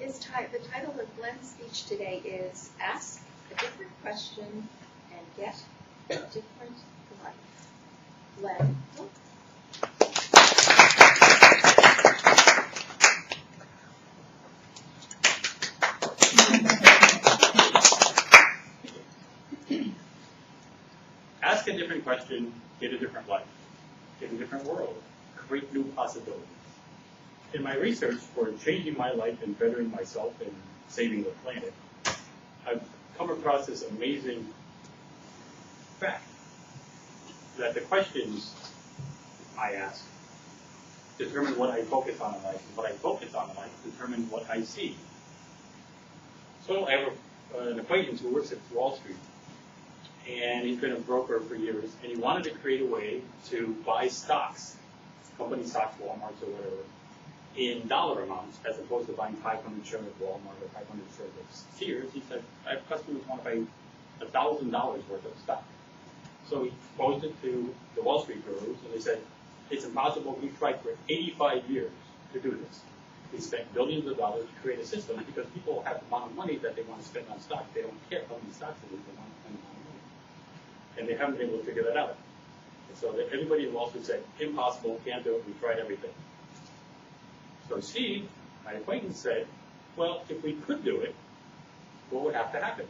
The title of Glenn's speech today is Ask a Different Question and Get a Different Life. Glenn. Ask a different question, get a different life, get a different world, create new possibilities. In my research for changing my life and bettering myself and saving the planet, I've come across this amazing fact that the questions I ask determine what I focus on in life, and what I focus on in life determines what I see. So I have an acquaintance who works at Wall Street, and he's been a broker for years, and he wanted to create a way to buy stocks, company stocks, Walmart's or whatever, in dollar amounts, as opposed to buying 500 shares of Walmart or 500 shares of Sears. He said, I have customers who want to pay $1,000 worth of stock. So he proposed it to the Wall Street gurus, and they said, it's impossible. We've tried for 85 years to do this. We spent billions of dollars to create a system because people have the amount of money that they want to spend on stock. They don't care how many stocks they want to spend on money. And they haven't been able to figure that out. And so everybody in Wall Street said, impossible, can't do it, we've tried everything. So Steve, my acquaintance, said, well, if we could do it, what would have to happen?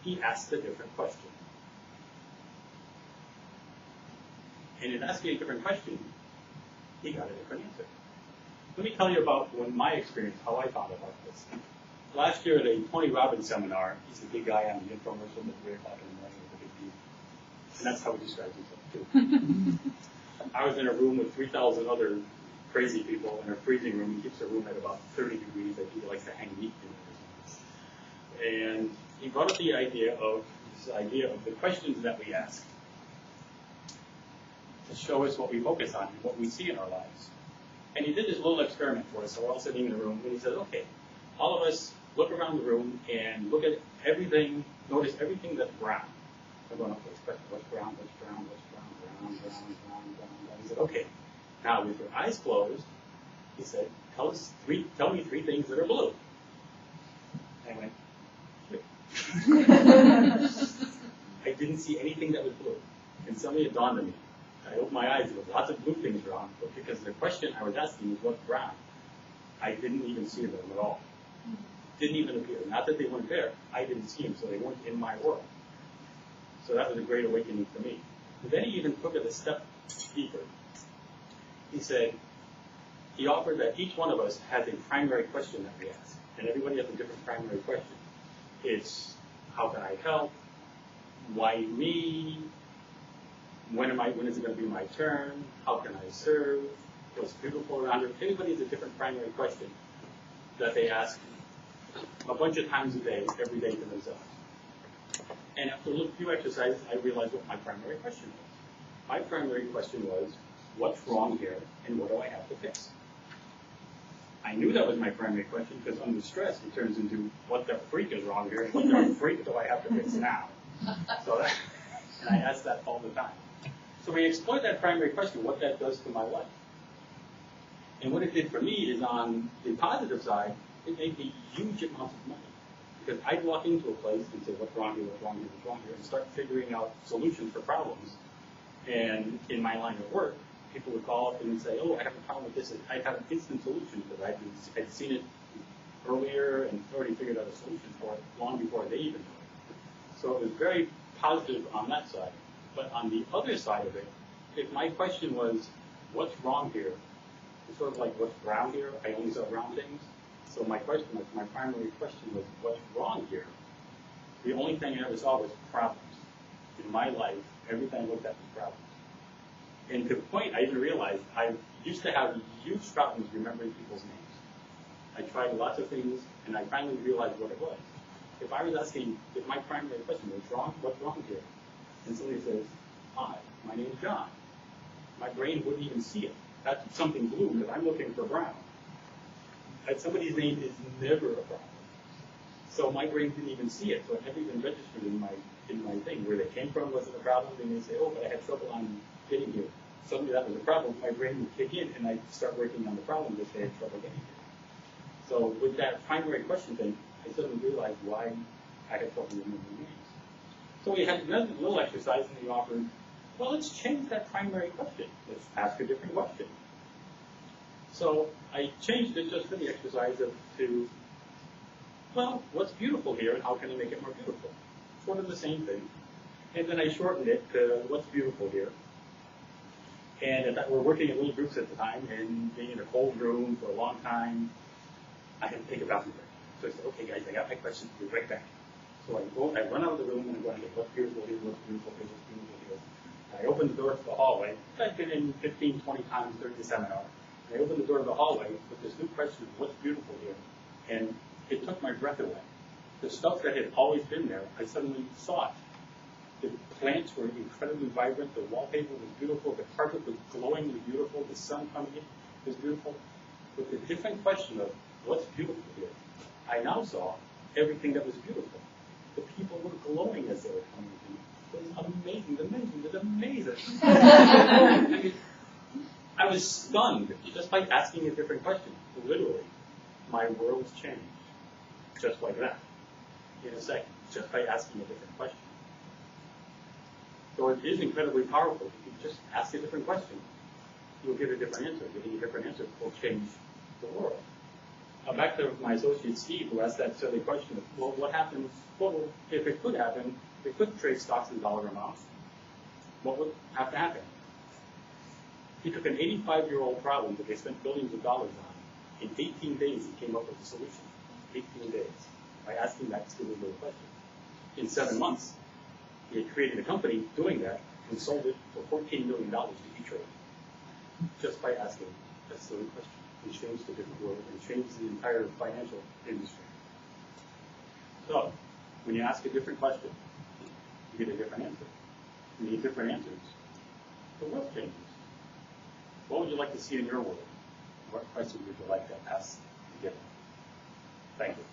He asked a different question. And in asking a different question, he got a different answer. Let me tell you about my experience, how I found about this. Last year at a Tony Robbins seminar, he's a big guy on the infomercial at 3 o'clock in the morning with a big deal. And that's how he describes himself, too. I was in a room with 3,000 other crazy people in a freezing room. He keeps the room at about 30 degrees. I think he likes to hang meat in it. And he brought up the idea of the questions that we ask to show us what we focus on and what we see in our lives. And he did this little experiment for us. So we're all sitting in the room, and he said, okay, all of us look around the room and look at everything, notice everything that's brown. I'm going, okay, question, what's brown, what's brown, what's brown, brown, brown, brown, brown, brown. He said, okay, now with your eyes closed, he said, tell me three things that are blue. And I went, I didn't see anything that was blue. And suddenly it dawned on me. I opened my eyes, there was lots of blue things around, but because the question I was asking was what's brown, I didn't even see them at all. Didn't even appear. Not that they weren't there, I didn't see them, so they weren't in my world. So that was a great awakening for me. But then he even took it a step deeper. He said, he offered that each one of us has a primary question that we ask. And everybody has a different primary question. It's, how can I help? Why me? When is it going to be my turn? How can I serve? What's beautiful around it? Everybody has a different primary question that they ask a bunch of times a day, every day to themselves. And after a few exercises, I realized what my primary question was. My primary question was, what's wrong here, and what do I have to fix? I knew that was my primary question because under stress, it turns into what the freak is wrong here, and what the freak do I have to fix now? And I ask that all the time. So we explored that primary question, what that does to my life. And what it did for me is on the positive side, it made me huge amounts of money. Because I'd walk into a place and say, what's wrong here, what's wrong here, what's wrong here, and start figuring out solutions for problems. And in my line of work, people would call up and say, oh, I have a problem with this. And I'd have an instant solution because I'd seen it earlier and already figured out a solution for it long before they even knew it. So it was very positive on that side. But on the other side of it, if my question was, what's wrong here? It's sort of like, what's brown here? I only saw brown things. So my primary question was, what's wrong here? The only thing I ever saw was problems. In my life, everything I looked at was problems. And to the point, I even realized I used to have huge problems remembering people's names. I tried lots of things, and I finally realized what it was. If I was asking, if my primary question was wrong, what's wrong here? And somebody says, hi, my name is John. My brain wouldn't even see it. That's something blue, because I'm looking for brown. And somebody's name is never a problem. So my brain didn't even see it, so it never even registered in my thing. Where they came from wasn't a problem, and they say, oh, but I had trouble on getting here. Suddenly that was a problem, my brain would kick in, and I'd start working on the problem that they had trouble getting here. So with that primary question thing, I suddenly realized why I had trouble remembering names. So we had another little exercise, and he offered, well, let's change that primary question. Let's ask a different question. So I changed it just for the exercise to, well, what's beautiful here, and how can I make it more beautiful? It's one of the same thing. And then I shortened it to what's beautiful here. And we're working in little groups at the time, and being in a cold room for a long time, I had to take a bathroom break. So I said, okay, guys, I got my questions. We'll be right back. So I run out of the room, and I'm going to get what's beautiful here, what's beautiful here, what's beautiful here. I opened the door to the hallway. I'd been in 15, 20 times during the seminar. I opened the door to the hallway with this new question of what's beautiful here. And it took my breath away. The stuff that had always been there, I suddenly saw it. The plants were incredibly vibrant. The wallpaper was beautiful. The carpet was glowingly beautiful. The sun coming in was beautiful. With the different question of what's beautiful here, I now saw everything that was beautiful. The people were glowing as they were coming in. It was amazing. The mention was amazing. I mean, I was stunned just by asking a different question. Literally, my world's changed just like that in a second, just by asking a different question. So it is incredibly powerful. If you just ask a different question, you'll get a different answer. Getting a different answer will change the world. Now back to my associate Steve, who asked that silly question of, well, what happens, well, if it could happen, if we could trade stocks in dollar amounts, what would have to happen? He took an 85-year-old problem that they spent billions of dollars on. In 18 days, he came up with a solution. 18 days. By asking that silly little question. In 7 months, he had created a company doing that and sold it for $14 million to E-Trade. Just by asking that silly question. And changed the different world and changed the entire financial industry. So, when you ask a different question, you get a different answer. You need different answers. The world changes. What would you like to see in your world? What questions would you like to ask together? Thank you.